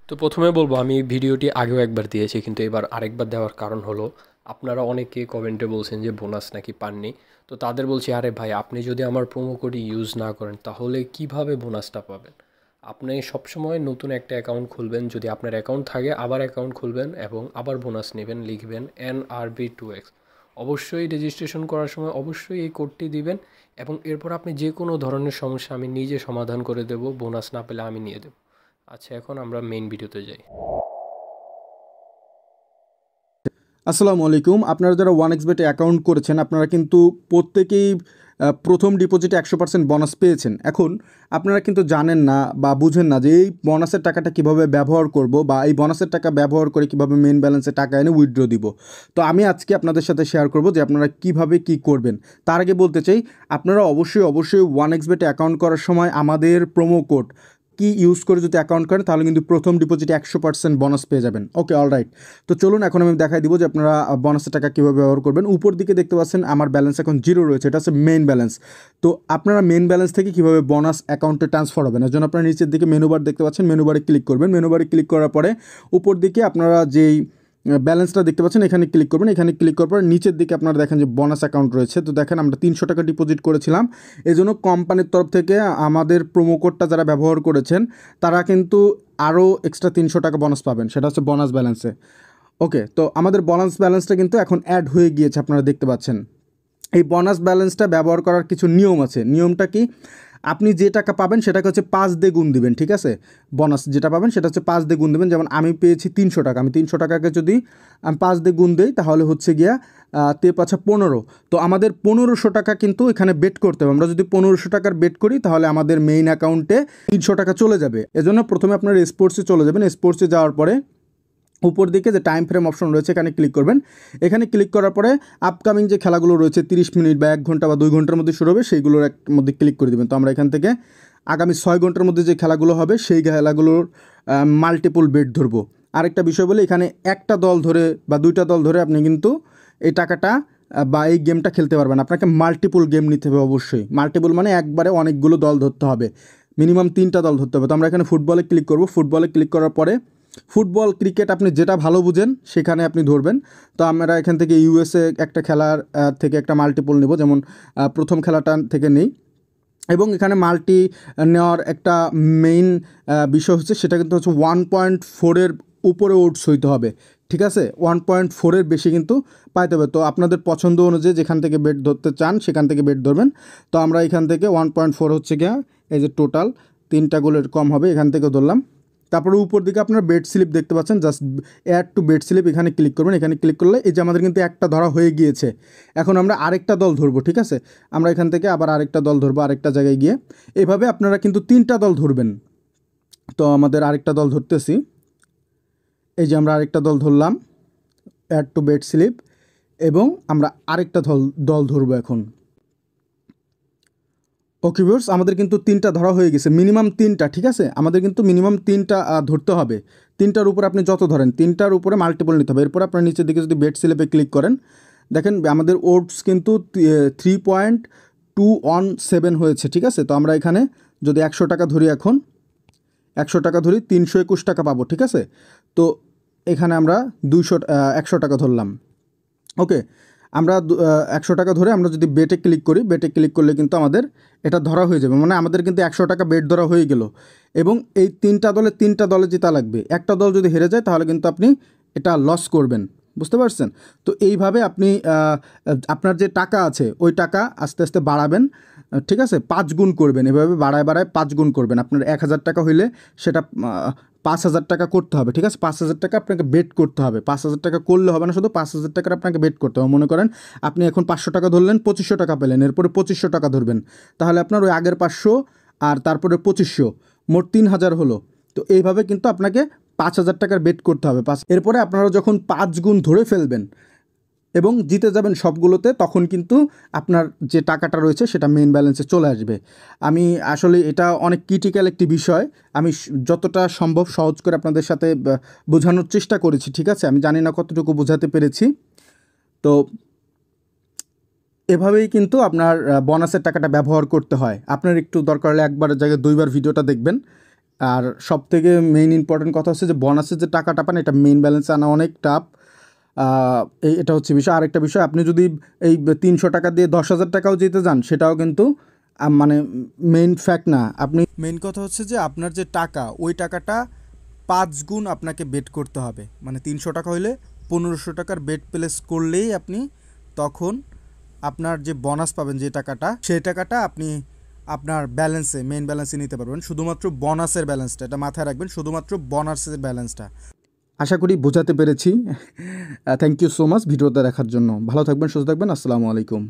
তো প্রথমে বলবো আমি এই ভিডিওটি আগেও একবার দিয়েছি কিন্তু এবার আরেকবার দেওয়ার কারণ হলো আপনারা অনেকে কমেন্টে বলছেন যে বোনাস নাকি পাননি। তো তাদের বলছি আরে ভাই আপনি যদি আমার প্রোমো কোড ইউজ না করেন তাহলে কিভাবে বোনাসটা পাবেন। আপনি সবসময় নতুন একটা অ্যাকাউন্ট খুলবেন, যদি আপনার অ্যাকাউন্ট থাকে আবার অ্যাকাউন্ট খুলবেন এবং আবার বোনাস নেবেন, লিখবেন NRB2X। অবশ্যই রেজিস্ট্রেশন করার সময় অবশ্যই এই কোডটি দিবেন এবং এরপর আপনি যে কোনো ধরনের সমস্যা আমি নিজে সমাধান করে দেব, বোনাস না পেলে আমি নিয়ে দেব। আচ্ছা, এখন আমরা মেইন ভিডিওতে যাই। আসসালামু আলাইকুম। আপনারা যারা ওয়ান এক্স বেটে অ্যাকাউন্ট করেছেন আপনারা কিন্তু প্রত্যেকেই প্রথম ডিপোজিটে 100% বোনাস পেয়েছেন। এখন আপনারা কিন্তু জানেন না বা বুঝেন না যে এই বোনাসের টাকাটা কীভাবে ব্যবহার করব বা এই বোনাসের টাকা ব্যবহার করে কীভাবে মেইন ব্যালেন্সে টাকা এনে উইথড্র দিব। তো আমি আজকে আপনাদের সাথে শেয়ার করব যে আপনারা কীভাবে কী করবেন। তার আগে বলতে চাই আপনারা অবশ্যই ওয়ান এক্স বেটে অ্যাকাউন্ট করার সময় আমাদের প্রোমো কোড কি ইউজ করে যদি অ্যাকাউন্ট করেন তাহলে কিন্তু প্রথম ডিপোজিটে 100% বোনাস পেয়ে যাবেন। ওকে, অলরাইট। তো চলুন এখন আমি দেখাই দিব যে আপনারা বোনাসের টাকা কীভাবে ব্যবহার করবেন। উপর দিকে দেখতে পাচ্ছেন আমার ব্যালেন্স এখন 0 রয়েছে, এটা হচ্ছে মেইন ব্যালেন্স। তো আপনারা মেইন ব্যালেন্স থেকে কীভাবে বোনাস অ্যাকাউন্টে ট্রান্সফার হবেন এর জন্য আপনারা নিচের দিকে মেনু বার দেখতে পাচ্ছেন, মেনু বারে ক্লিক করবেন। মেনু বারে ক্লিক করার পরে উপর দিকে আপনারা যেই ব্যালেন্সটা দেখতে পাচ্ছেন এখানে ক্লিক করবেন। এখানে ক্লিক করার পর নিচের দিকে আপনারা দেখেন যে বোনাস অ্যাকাউন্ট রয়েছে। তো দেখেন আমরা 300 টাকা ডিপোজিট করেছিলাম, এই জন্য কোম্পানির তরফ থেকে আমাদের প্রোমো কোডটা যারা ব্যবহার করেছেন তারা কিন্তু আরও এক্সট্রা 300 টাকা বোনাস পাবেন, সেটা হচ্ছে বোনাস ব্যালেন্সে। ওকে, তো আমাদের বোনাস ব্যালেন্সটা কিন্তু এখন অ্যাড হয়ে গিয়েছে, আপনারা দেখতে পাচ্ছেন। এই বোনাস ব্যালেন্সটা ব্যবহার করার কিছু নিয়ম আছে। নিয়মটা কি, আপনি যে টাকা পাবেন সেটাকে হচ্ছে 5 দিয়ে গুণ দিবেন, ঠিক আছে? বোনাস যেটা পাবেন সেটা হচ্ছে 5 দিয়ে গুণ দেবেন। যেমন আমি পেয়েছি 300 টাকা, আমি 300 টাকাকে যদি আমি 5 দিয়ে গুণ দিই তাহলে হচ্ছে গিয়া 15। তো আমাদের 1500 টাকা কিন্তু এখানে বেট করতে হবে। আমরা যদি 1500 টাকার বেট করি তাহলে আমাদের মেইন অ্যাকাউন্টে 300 টাকা চলে যাবে। এজন্য প্রথমে আপনার স্পোর্টসে চলে যাবেন। স্পোর্টসে যাওয়ার পরে উপর দিকে যে টাইম ফ্রেম অপশন রয়েছে এখানে ক্লিক করবেন। এখানে ক্লিক করার পরে আপকামিং যে খেলাগুলো রয়েছে 30 মিনিট বা 1 ঘন্টা বা 2 ঘন্টার মধ্যে শুরু হবে সেইগুলোর মধ্যে ক্লিক করে দেবেন। তো আমরা এখান থেকে আগামী 6 ঘন্টার মধ্যে যে খেলাগুলো হবে সেই খেলাগুলোর মাল্টিপল বেট ধরবো। আরেকটা বিষয় বলে, এখানে একটা দল ধরে বা 2টা দল ধরে আপনি কিন্তু এই টাকাটা বা এই গেমটা খেলতে পারবেন। আপনাকে মাল্টিপল গেম নিতে হবে অবশ্যই। মাল্টিপল মানে একবারে অনেকগুলো দল ধরতে হবে, মিনিমাম 3টা দল ধরতে হবে। তো আমরা এখানে ফুটবলে ক্লিক করব। ফুটবলে ক্লিক করার পরে ফুটবল, ক্রিকেট আপনি যেটা ভালো বুঝেন সেখানে আপনি ধরবেন। তো আমরা এখান থেকে ইউএসএ একটা খেলার থেকে একটা মাল্টিপল নেব, যেমন প্রথম খেলাটা থেকে নেই। এবং এখানে মাল্টি নেওয়ার একটা মেইন বিষয় হচ্ছে সেটা কিন্তু হচ্ছে 1.4-এর উপরে ওটস হইতে হবে, ঠিক আছে? 1.4-এর বেশি কিন্তু পাইতে হবে। তো আপনাদের পছন্দ অনুযায়ী যেখান থেকে বেট ধরতে চান সেখান থেকে বেট ধরবেন। তো আমরা এখান থেকে 1.4 হচ্ছে গিয়া এই যে টোটাল 3টা গোলের কম হবে, এখান থেকে ধরলাম। তারপরে উপর দিকে আপনারা বেড স্লিপ দেখতে পাচ্ছেন, just add to bed slip এখানে ক্লিক করবেন। এখানে ক্লিক করলে এই যে আমাদের কিন্তু একটা ধরা হয়ে গিয়েছে। এখন আমরা আরেকটা দল ধরবো, ঠিক আছে? আমরা এখান থেকে আবার আরেকটা দল ধরবো আরেকটা জায়গায় গিয়ে। এভাবে আপনারা কিন্তু 3টা দল ধরবেন। তো আমাদের আরেকটা দল ধরতেছি, এই যে আমরা আরেকটা দল ধরলাম, অ্যাড টু বেড স্লিপ, এবং আমরা আরেকটা দল ধরবো এখন। ওকে ভিউয়ার্স, আমাদের কিন্তু 3টা ধরা হয়ে গেছে, মিনিমাম 3টা, ঠিক আছে? আমাদের কিন্তু মিনিমাম 3টা ধরতে হবে। 3টার উপরে আপনি যত ধরেন 3টার উপরে মাল্টিপল নিতে হবে। এরপর আপনার নিচের দিকে যদি বেড স্লিপে ক্লিক করেন দেখেন আমাদের ওটস কিন্তু 3.217 হয়েছে, ঠিক আছে? তো আমরা এখানে যদি 100 টাকা ধরি, এখন 100 টাকা ধরি 321 টাকা পাবো, ঠিক আছে? তো এখানে আমরা 100 টাকা ধরলাম। ওকে, আমরা 100 টাকা ধরে আমরা যদি বেটে ক্লিক করি, বেটে ক্লিক করলে কিন্তু আমাদের এটা ধরা হয়ে যাবে, মানে আমাদের কিন্তু 100 টাকা বেট ধরা হয়ে গেল। এবং এই 3টা দলে জেতা লাগবে। একটা দল যদি হেরে যায় তাহলে কিন্তু আপনি এটা লস করবেন, বুঝতে পারছেন? তো এইভাবে আপনি আপনার যে টাকা আছে ওই টাকা আস্তে আস্তে বাড়াবেন, ঠিক আছে? 5 গুণ করবেন, এভাবে বাড়ায় 5 গুণ করবেন। আপনার 1000 টাকা হইলে সেটা 5000 টাকা করতে হবে, ঠিক আছে? 5000 টাকা আপনাকে বেট করতে হবে। 5000 টাকা করলে হবে না, শুধু 5000 টাকার আপনাকে বেট করতে হবে। মনে করেন আপনি এখন 500 টাকা ধরলেন, 2500 টাকা পেলেন, এরপরে 2500 টাকা ধরবেন, তাহলে আপনার ওই আগের 500 আর তারপরে 2500, মোট 3000 হলো। তো এইভাবে কিন্তু আপনাকে 5000 টাকার বেট করতে হবে। এরপরে আপনারা যখন 5 গুণ ধরে ফেলবেন এবং জিতে যাবেন সবগুলোতে, তখন কিন্তু আপনার যে টাকাটা রয়েছে সেটা মেইন ব্যালেন্সে চলে আসবে। আমি আসলে এটা অনেক ক্রিটিক্যাল একটি বিষয়, আমি যতটা সম্ভব সহজ করে আপনাদের সাথে বোঝানোর চেষ্টা করেছি, ঠিক আছে? আমি জানি না কতটুকু বোঝাতে পেরেছি। তো এভাবেই কিন্তু আপনার বোনাসের টাকাটা ব্যবহার করতে হয়। আপনার একটু দরকার হলে একবারের জায়গায় 2বার ভিডিওটা দেখবেন, আর সবথেকে মেইন ইম্পর্টেন্ট কথা হচ্ছে যে বোনাসের যে টাকাটা পান এটা মেইন ব্যালেন্সে আনা অনেক টাফ। এটা হচ্ছে বিষয়। আরেকটা বিষয়, আপনি যদি এই 300 টাকা দিয়ে 10,000 টাকাও জিতে যান সেটাও কিন্তু মানে মেইন ফ্যাক্ট না। আপনি মেইন কথা হচ্ছে যে আপনার যে টাকা ওই টাকাটা 5 গুণ আপনাকে বেট করতে হবে। মানে 300 টাকা হইলে 1500 টাকার বেট প্লেস করলেই আপনি তখন আপনার যে বোনাস পাবেন যে টাকাটা সেই টাকাটা আপনি আপনার ব্যালেন্সে মেইন ব্যালেন্সে নিতে পারবেন। শুধুমাত্র বোনাসের ব্যালেন্সটা, এটা মাথায় রাখবেন, শুধুমাত্র বোনাসের ব্যালেন্সটা। আশা করি বোঝাতে পেরেছি। থ্যাংক ইউ সো মাচ ভিডিওটা দেখার জন্য। ভালো থাকবেন, সুস্থ থাকবেন। আসসালামু আলাইকুম।